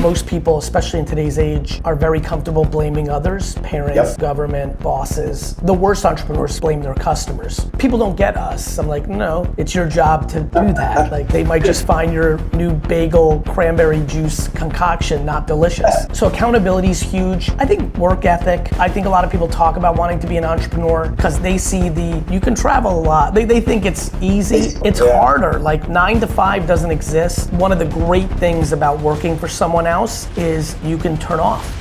most people, especially in today's age, are very comfortable blaming others, parents, government, bosses. The worst entrepreneurs blame their customers. People don't get us. I'm like, no, it's your job to do that. Like, they might just find your new bagel cranberry juice concoction not delicious. So accountability is huge. I think work ethic. I think a lot of people talk about wanting to be an entrepreneur because they see you can travel a lot. They think it's easy. It's harder. Like 9 to 5 doesn't exist. One of the great things about working for someone else is you can turn off.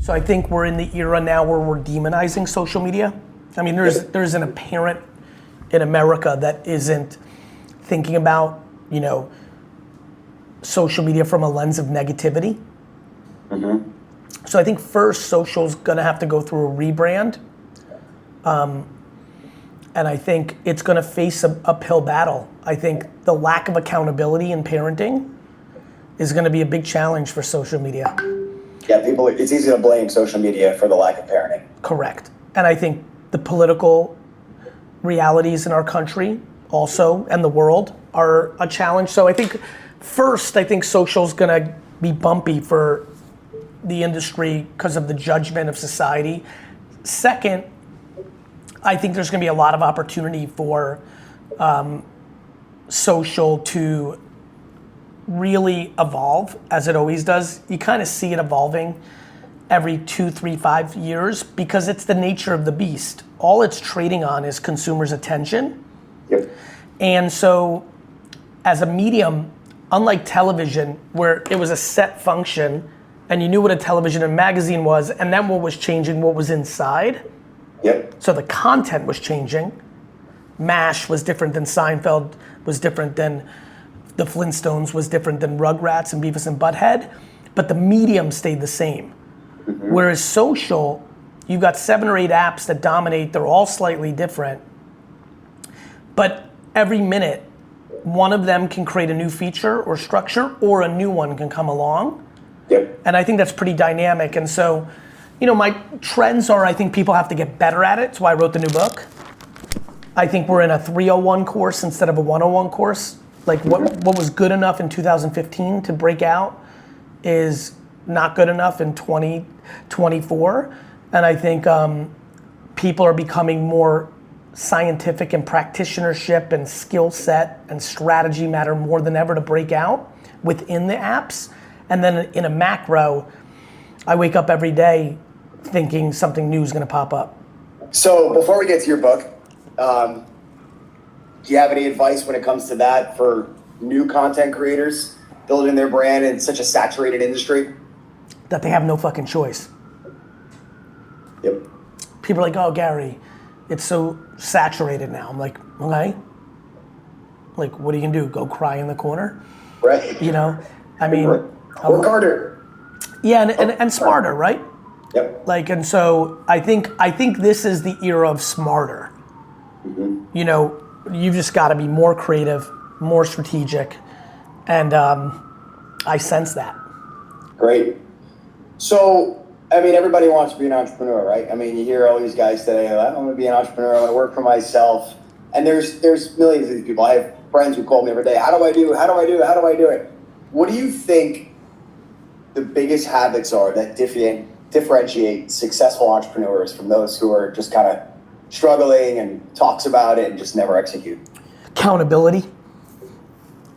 So I think we're in the era now where we're demonizing social media. I mean, there's an apparent in America that isn't thinking about, social media from a lens of negativity. So I think first social's gonna have to go through a rebrand. And I think it's gonna face an uphill battle. I think the lack of accountability in parenting is gonna be a big challenge for social media. Yeah, it's easy to blame social media for the lack of parenting. Correct. And I think the political realities in our country also, and the world, are a challenge. So I think first, social's gonna be bumpy for the industry because of the judgment of society. Second, I think there's gonna be a lot of opportunity for social to really evolve as it always does. You kind of see it evolving every 2, 3, 5 years because it's the nature of the beast. All it's trading on is consumers' attention. And so as a medium, unlike television where it was a set function and you knew what a television and magazine was, and then what was changing, what was inside. So the content was changing. MASH was different than Seinfeld, was different than the Flintstones, was different than Rugrats and Beavis and Butthead, but the medium stayed the same. Whereas social, you've got 7 or 8 apps that dominate, they're all slightly different, but every minute, one of them can create a new feature or structure, or a new one can come along. And I think that's pretty dynamic. And so, my trends are, I think people have to get better at it. That's why I wrote the new book. I think we're in a 301 course instead of a 101 course. Like what was good enough in 2015 to break out is not good enough in 2024. And I think people are becoming more scientific, and practitionership and skill set and strategy matter more than ever to break out within the apps. And then in a macro, I wake up every day thinking something new is gonna pop up. So before we get to your book, do you have any advice when it comes to that for new content creators building their brand in such a saturated industry? That they have no fucking choice. People are like, oh, Gary, it's so saturated now. I'm like, okay. Like, what are you gonna do? Go cry in the corner? Right. I mean, work harder. Yeah, and smarter, right? Like, and so I think this is the era of smarter. You've just got to be more creative, more strategic, and I sense that. Great. So, I mean, everybody wants to be an entrepreneur, right? I mean, you hear all these guys say, I want to be an entrepreneur, I want to work for myself. And there's millions of these people. I have friends who call me every day, how do I do it? What do you think the biggest habits are that differentiate successful entrepreneurs from those who are just kind of struggling and talks about it and just never execute? Accountability.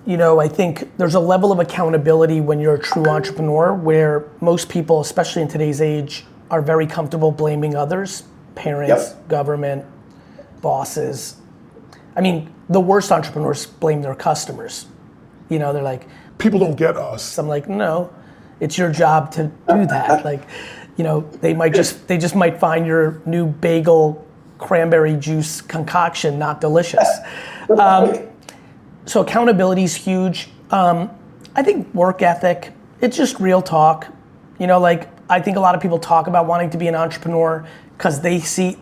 I think there's a level of accountability when you're a true entrepreneur where most people, especially in today's age, are very comfortable blaming others, parents, government, bosses. I mean, the worst entrepreneurs blame their customers. They're like, people don't get us. I'm like, no, it's your job to do that. Like, they just might find your new bagel cranberry juice concoction not delicious. So accountability is huge. I think work ethic, it's just real talk. I think a lot of people talk about wanting to be an entrepreneur because they see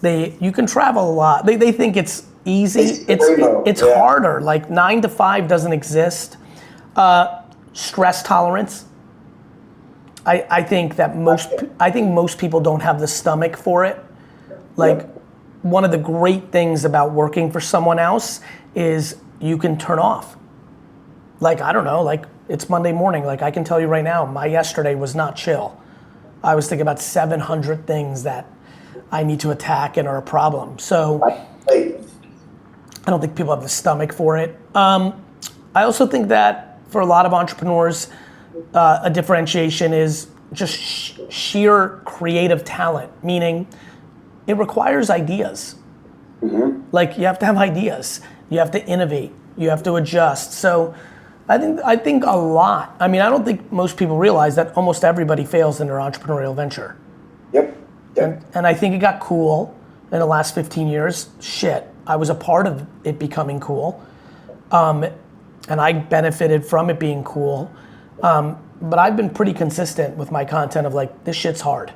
you can travel a lot. They think it's easy. It's harder. Like 9 to 5 doesn't exist. Stress tolerance. I think most people don't have the stomach for it. Like, one of the great things about working for someone else is you can turn off. Like, I don't know, like It's Monday morning. Like I can tell you right now, my yesterday was not chill. I was thinking about 700 things that I need to attack and are a problem. So I don't think people have the stomach for it. I also think that for a lot of entrepreneurs, a differentiation is just sheer creative talent, meaning it requires ideas. Like you have to have ideas. You have to innovate. You have to adjust. So I think a lot. I mean, I don't think most people realize that almost everybody fails in their entrepreneurial venture. Yep. And I think it got cool in the last 15 years. Shit, I was a part of it becoming cool. And I benefited from it being cool. But I've been pretty consistent with my content of like, this shit's hard.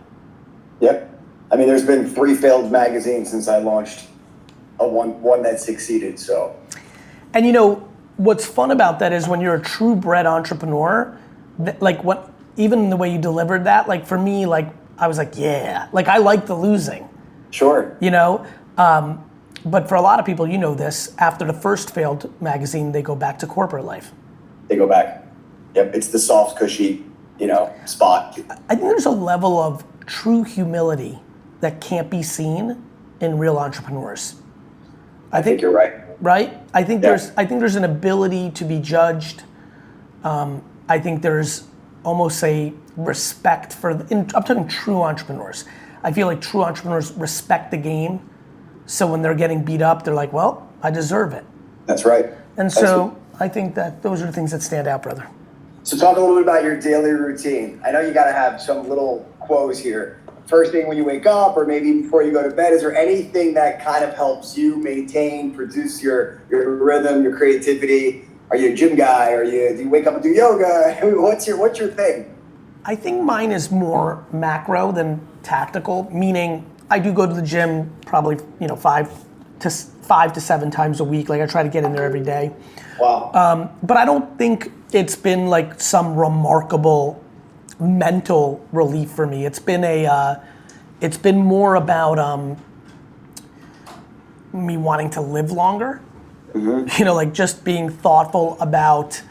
Yep. I mean, there's been 3 failed magazines since I launched one that succeeded, so. And you know, what's fun about that is when you're a true bred entrepreneur, like even the way you delivered that, like for me, like I was like, yeah, like I like the losing. Sure. You know, but for a lot of people, you know this, after the first failed magazine, they go back to corporate life. They go back. Yep, it's the soft, cushy, spot. I think there's a level of true humility that can't be seen in real entrepreneurs. I think you're right. Right? I think there's an ability to be judged. I think there's almost a respect for, I'm talking true entrepreneurs. I feel like true entrepreneurs respect the game. So when they're getting beat up, they're like, well, I deserve it. That's right. And so I think that those are the things that stand out, brother. So talk a little bit about your daily routine. I know you got to have some little quos here. First thing when you wake up, or maybe before you go to bed, is there anything that kind of helps you maintain, produce your rhythm, your creativity? Are you a gym guy? Do you wake up and do yoga? What's your thing? I think mine is more macro than tactical, meaning I do go to the gym probably 5 to 7 times a week. Like I try to get in there every day. Wow. But I don't think it's been like some remarkable mental relief for me. It's been more about me wanting to live longer. Like just being thoughtful about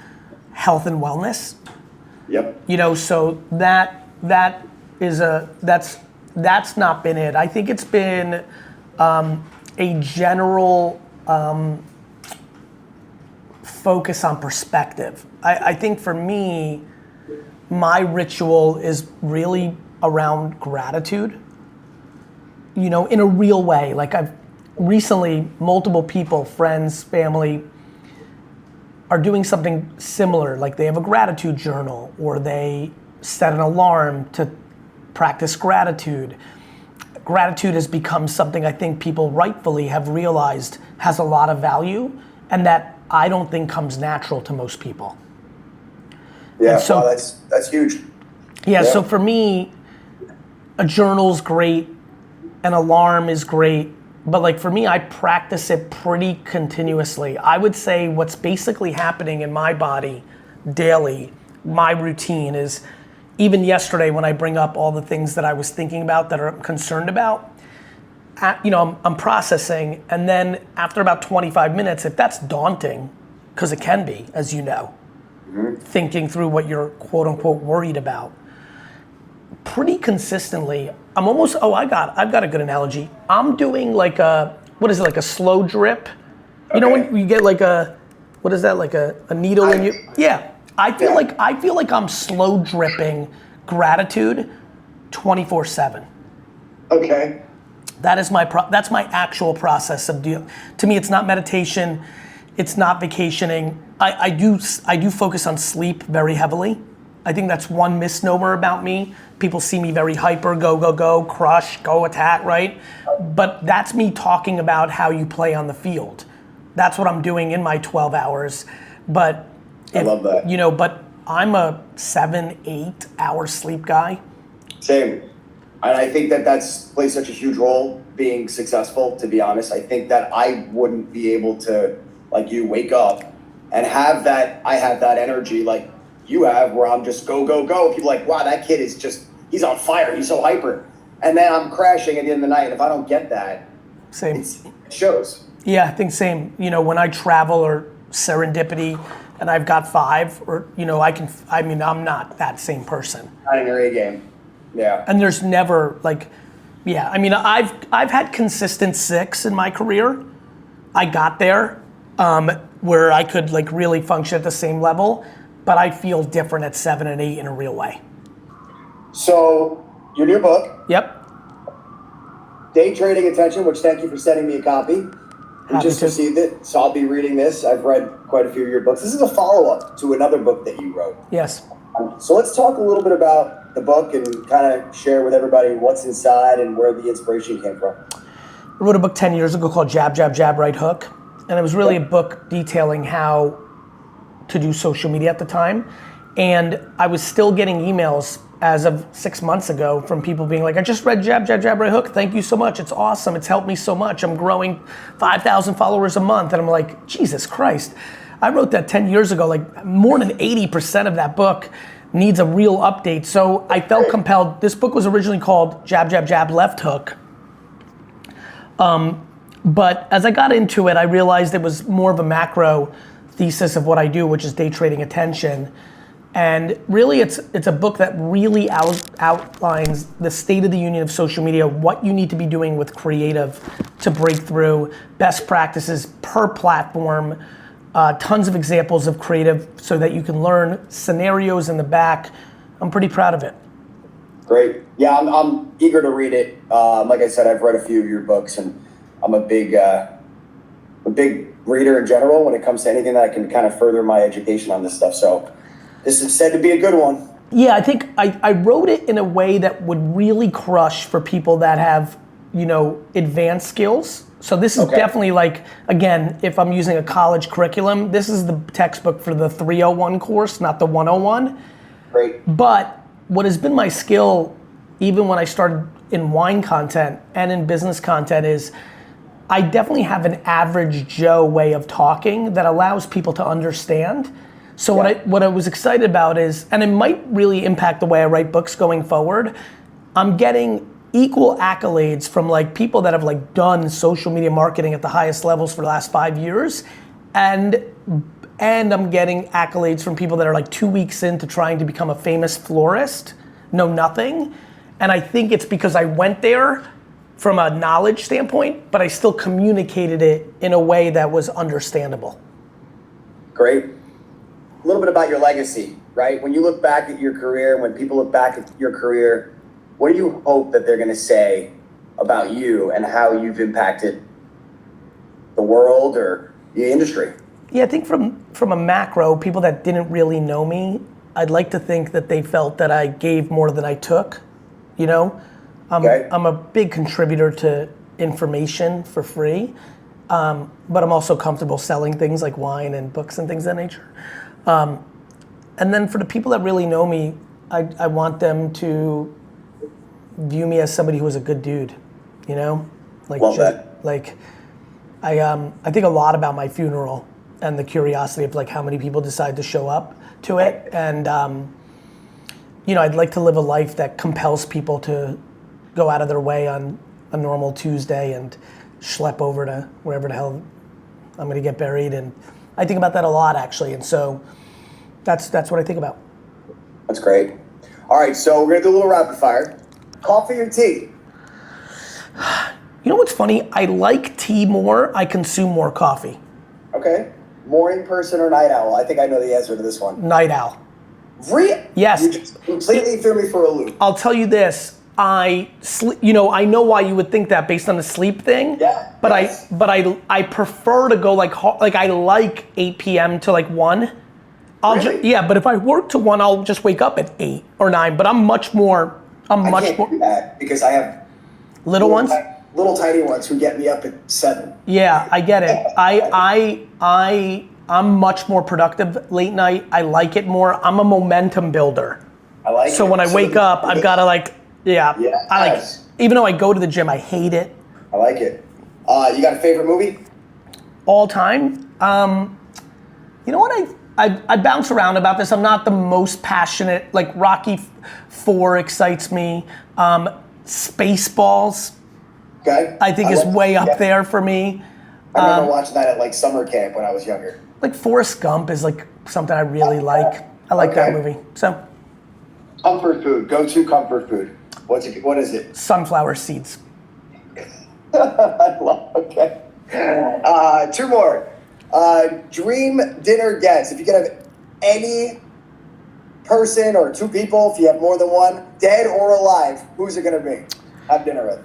health and wellness. Yep. So that's not been it. I think it's been a general focus on perspective. I think for me, my ritual is really around gratitude, in a real way. Like I've recently, multiple people, friends, family, are doing something similar. Like they have a gratitude journal, or they set an alarm to practice gratitude. Gratitude has become something I think people rightfully have realized has a lot of value, and that I don't think comes natural to most people. Yeah, so, wow, that's huge. Yeah, so for me, a journal's great, an alarm is great, but like for me, I practice it pretty continuously. I would say what's basically happening in my body daily, my routine is, even yesterday when I bring up all the things that I was thinking about that I'm concerned about, I'm processing, and then after about 25 minutes, if that's daunting, because it can be, as you know, thinking through what you're quote unquote worried about, pretty consistently, I'm almost, I've got a good analogy. I'm doing like a slow drip? You know when you get like a needle in you? Yeah, I feel like I'm slow dripping gratitude 24/7. Okay. That's my actual process of deal. To me, it's not meditation, it's not vacationing. I do focus on sleep very heavily. I think that's one misnomer about me. People see me very hyper, go, crush, go attack, right? But that's me talking about how you play on the field. That's what I'm doing in my 12 hours. But I love that. But I'm a 7-8 hour sleep guy. Same. And I think that plays such a huge role being successful, to be honest. I think that I wouldn't be able to, like you, wake up and have that energy like you have, where I'm just go. People are like, wow, that kid he's on fire. He's so hyper. And then I'm crashing at the end of the night. And if I don't get that, same. It shows. Yeah, I think same. When I travel or serendipity, and I've got 5, or I'm not that same person. Not in your A game. Yeah. And there's never I've had consistent 6 in my career. I got there where I could like really function at the same level, but I feel different at 7 and 8 in a real way. So your new book. Yep. Day Trading Attention, which thank you for sending me a copy. We just received it, so I'll be reading this. I've read quite a few of your books. This is a follow-up to another book that you wrote. Yes. So let's talk a little bit about the book and kind of share with everybody what's inside and where the inspiration came from. I wrote a book 10 years ago called Jab, Jab, Jab, Right Hook. And it was really a book detailing how to do social media at the time. And I was still getting emails as of 6 months ago from people being like, I just read Jab, Jab, Jab, Right Hook. Thank you so much. It's awesome. It's helped me so much. I'm growing 5,000 followers a month. And I'm like, Jesus Christ. I wrote that 10 years ago. Like more than 80% of that book needs a real update. So I felt compelled. This book was originally called Jab, Jab, Jab, Left Hook. But as I got into it, I realized it was more of a macro thesis of what I do, which is day trading attention. And really it's a book that really outlines the state of the union of social media, what you need to be doing with creative to break through, best practices per platform, tons of examples of creative so that you can learn scenarios in the back. I'm pretty proud of it. Great. Yeah, I'm eager to read it. Like I said, I've read a few of your books, and I'm a big reader in general when it comes to anything that can kind of further my education on this stuff. So this is said to be a good one. Yeah, I think I wrote it in a way that would really crush for people that have, advanced skills. So this is definitely like, again, if I'm using a college curriculum, this is the textbook for the 301 course, not the 101. Great. But what has been my skill, even when I started in wine content and in business content, is I definitely have an average Joe way of talking that allows people to understand. So what I was excited about is, and it might really impact the way I write books going forward, I'm getting equal accolades from like people that have like done social media marketing at the highest levels for the last 5 years, and I'm getting accolades from people that are like 2 weeks into trying to become a famous florist, know nothing. And I think it's because I went there from a knowledge standpoint, but I still communicated it in a way that was understandable. Great. A little bit about your legacy, right? When you look back at your career, when people look back at your career, what do you hope that they're gonna say about you and how you've impacted the world or the industry? Yeah, I think from a macro, people that didn't really know me, I'd like to think that they felt that I gave more than I took, I'm a big contributor to information for free, but I'm also comfortable selling things like wine and books and things of that nature. And then for the people that really know me, I want them to view me as somebody who is a good dude, Like, love that. Like, I think a lot about my funeral and the curiosity of like how many people decide to show up to it. And, I'd like to live a life that compels people to go out of their way on a normal Tuesday and schlep over to wherever the hell I'm gonna get buried. And I think about that a lot, actually. And so that's what I think about. That's great. All right, so we're gonna do a little rapid fire. Coffee or tea? You know what's funny? I like tea more. I consume more coffee. Okay. Morning person or night owl? I think I know the answer to this one. Night owl. Yes. You just completely threw me for a loop. I'll tell you this. I know why you would think that based on the sleep thing. Yeah. But yes. I prefer to go like I like 8 p.m. to like 1. Really? But if I work to 1, I'll just wake up at 8 or 9. But I can't do that because I have little ones. Little tiny ones who get me up at 7. Yeah, I get it. I'm much more productive late night. I like it more. I'm a momentum builder. I like it. So when I wake up, I've got to like, I like it. Even though I go to the gym, I hate it. I like it. You got a favorite movie? All time? You know what, I bounce around about this. I'm not the most passionate, like Rocky 4 excites me. Spaceballs, okay. I think is way up there for me. I remember watching that at like summer camp when I was younger. Like Forrest Gump is like something I really like. I like that movie. So. Comfort food, go-to comfort food. What is it? Sunflower seeds. I love, okay. Two more. Dream dinner guests. If you could have any person or two people, if you have more than one, dead or alive, who's it gonna be? Have dinner with.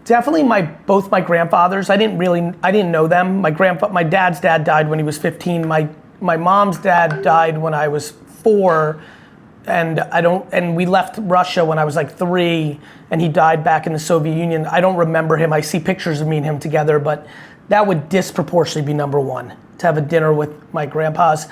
Definitely both my grandfathers. I didn't know them. My dad's dad died when he was 15. My mom's dad died when I was 4. And we left Russia when I was like 3, and he died back in the Soviet Union. I don't remember him. I see pictures of me and him together, but that would disproportionately be number 1, to have a dinner with my grandpas.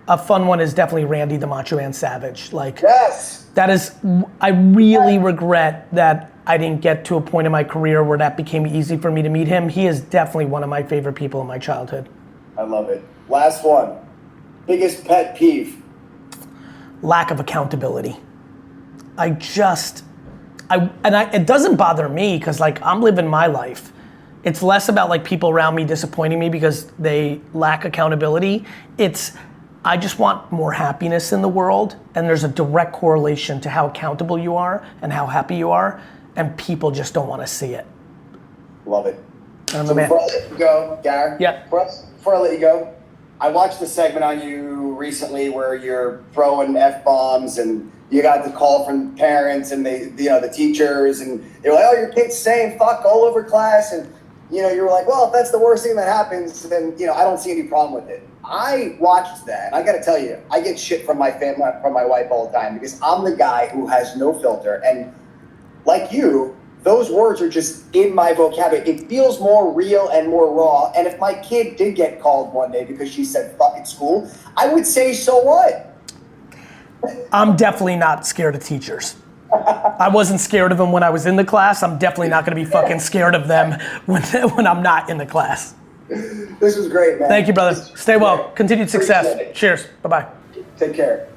A fun one is definitely Randy the Macho Man Savage. Like, yes. That is, I really regret that I didn't get to a point in my career where that became easy for me to meet him. He is definitely one of my favorite people in my childhood. I love it. Last one. Biggest pet peeve. Lack of accountability. It doesn't bother me because like I'm living my life. It's less about like people around me disappointing me because they lack accountability. I just want more happiness in the world, and there's a direct correlation to how accountable you are and how happy you are, and people just don't want to see it. Love it. So before I let you go, Gary, yeah. Before I let you go, I watched a segment on you recently where you're throwing F-bombs and you got the call from parents and the teachers, and they're like, oh, your kid's saying fuck all over class, and you were like, well, if that's the worst thing that happens, then I don't see any problem with it. I watched that, and I gotta tell you, I get shit from my family, from my wife all the time, because I'm the guy who has no filter, and like you, those words are just in my vocabulary. It feels more real and more raw. And if my kid did get called one day because she said fuck at school, I would say, so what? I'm definitely not scared of teachers. I wasn't scared of them when I was in the class. I'm definitely not gonna be fucking scared of them when I'm not in the class. This was great, man. Thank you, brother. Stay well. Continued success. Cheers. Bye-bye. Take care.